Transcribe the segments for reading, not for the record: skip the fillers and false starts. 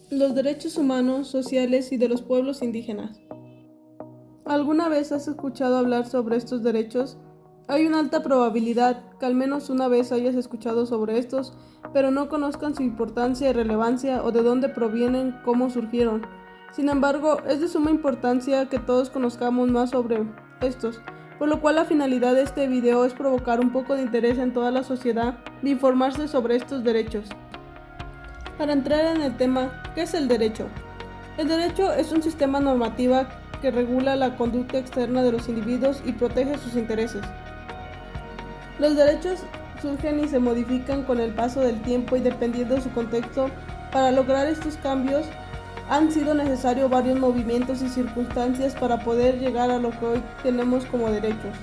Los derechos humanos, sociales y de los pueblos indígenas. ¿Alguna vez has escuchado hablar sobre estos derechos? Hay una alta probabilidad que al menos una vez hayas escuchado sobre estos, pero no conozcan su importancia y relevancia o de dónde provienen, cómo surgieron. Sin embargo, es de suma importancia que todos conozcamos más sobre estos, por lo cual la finalidad de este video es provocar un poco de interés en toda la sociedad de informarse sobre estos derechos. Para entrar en el tema, ¿qué es el derecho? El derecho es un sistema normativo que regula la conducta externa de los individuos y protege sus intereses. Los derechos surgen y se modifican con el paso del tiempo y dependiendo de su contexto. Para lograr estos cambios han sido necesarios varios movimientos y circunstancias para poder llegar a lo que hoy tenemos como derechos.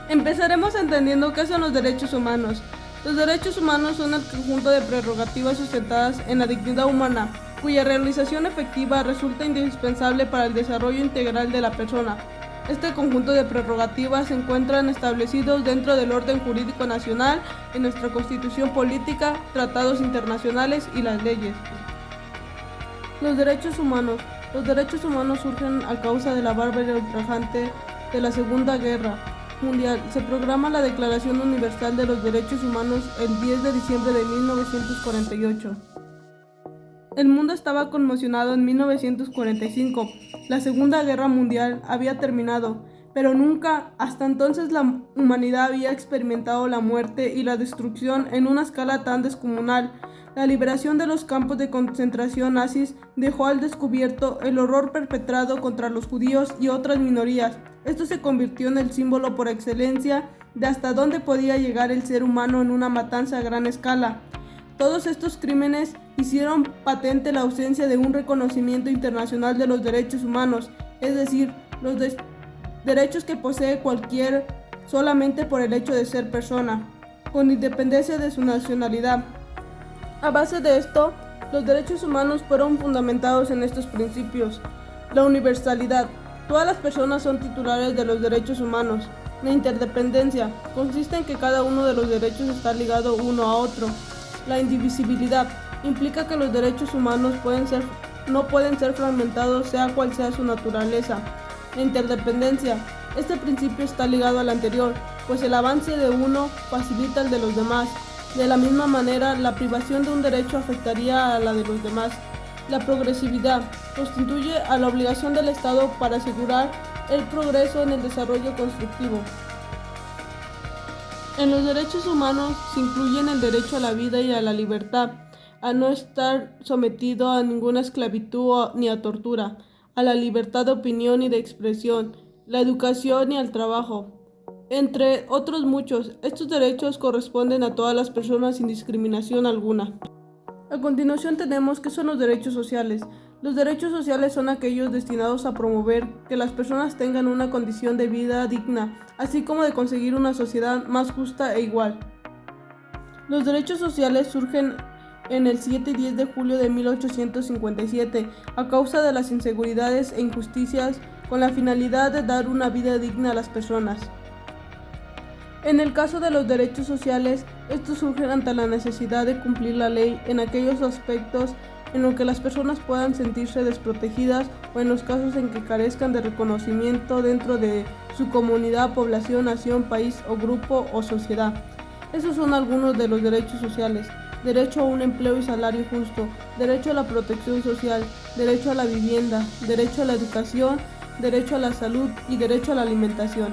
Empezaremos entendiendo qué son los derechos humanos. Los derechos humanos son el conjunto de prerrogativas sustentadas en la dignidad humana, cuya realización efectiva resulta indispensable para el desarrollo integral de la persona. Este conjunto de prerrogativas se encuentran establecidos dentro del orden jurídico nacional, en nuestra Constitución política, tratados internacionales y las leyes. Los derechos humanos. Los derechos humanos surgen a causa de la barbarie ultrajante de la Segunda Guerra Mundial. Se proclama la Declaración Universal de los Derechos Humanos el 10 de diciembre de 1948. El mundo estaba conmocionado en 1945. La Segunda Guerra Mundial había terminado, pero nunca hasta entonces la humanidad había experimentado la muerte y la destrucción en una escala tan descomunal. La liberación de los campos de concentración nazis dejó al descubierto el horror perpetrado contra los judíos y otras minorías. Esto se convirtió en el símbolo por excelencia de hasta dónde podía llegar el ser humano en una matanza a gran escala. Todos estos crímenes hicieron patente la ausencia de un reconocimiento internacional de los derechos humanos, es decir, los derechos que posee cualquier solamente por el hecho de ser persona, con independencia de su nacionalidad. A base de esto, los derechos humanos fueron fundamentados en estos principios. La universalidad. Todas las personas son titulares de los derechos humanos. La interdependencia consiste en que cada uno de los derechos está ligado uno a otro. La indivisibilidad implica que los derechos humanos no pueden ser fragmentados, sea cual sea su naturaleza. La interdependencia. Este principio está ligado al anterior, pues el avance de uno facilita el de los demás. De la misma manera, la privación de un derecho afectaría a la de los demás. La progresividad constituye a la obligación del Estado para asegurar el progreso en el desarrollo constructivo. En los derechos humanos se incluyen el derecho a la vida y a la libertad, a no estar sometido a ninguna esclavitud ni a tortura, a la libertad de opinión y de expresión, la educación y al trabajo, entre otros muchos. Estos derechos corresponden a todas las personas sin discriminación alguna. A continuación tenemos qué son los derechos sociales. Los derechos sociales son aquellos destinados a promover que las personas tengan una condición de vida digna, así como de conseguir una sociedad más justa e igual. Los derechos sociales surgen en el 7 y 10 de julio de 1857 a causa de las inseguridades e injusticias con la finalidad de dar una vida digna a las personas. En el caso de los derechos sociales, estos surgen ante la necesidad de cumplir la ley en aquellos aspectos en los que las personas puedan sentirse desprotegidas o en los casos en que carezcan de reconocimiento dentro de su comunidad, población, nación, país o grupo o sociedad. Esos son algunos de los derechos sociales: derecho a un empleo y salario justo, derecho a la protección social, derecho a la vivienda, derecho a la educación, derecho a la salud y derecho a la alimentación.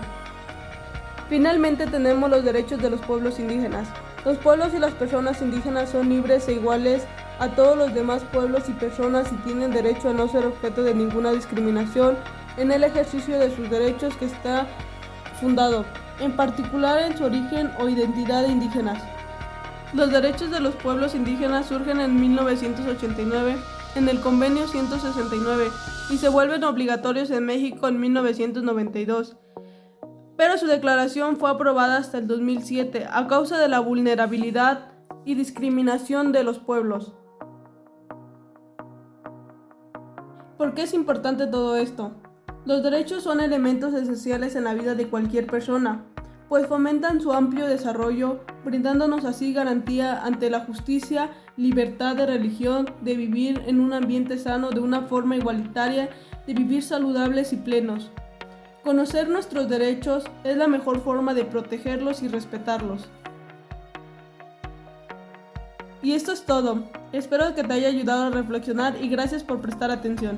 Finalmente tenemos los derechos de los pueblos indígenas. Los pueblos y las personas indígenas son libres e iguales a todos los demás pueblos y personas y tienen derecho a no ser objeto de ninguna discriminación en el ejercicio de sus derechos que está fundado, en particular en su origen o identidad de indígenas. Los derechos de los pueblos indígenas surgen en 1989 en el Convenio 169 y se vuelven obligatorios en México en 1992. Pero su declaración fue aprobada hasta el 2007 a causa de la vulnerabilidad y discriminación de los pueblos. ¿Por qué es importante todo esto? Los derechos son elementos esenciales en la vida de cualquier persona. pues fomentan su amplio desarrollo, brindándonos así garantía ante la justicia, libertad de religión, de vivir en un ambiente sano de una forma igualitaria, de vivir saludables y plenos. Conocer nuestros derechos es la mejor forma de protegerlos y respetarlos. Y esto es todo. Espero que te haya ayudado a reflexionar y gracias por prestar atención.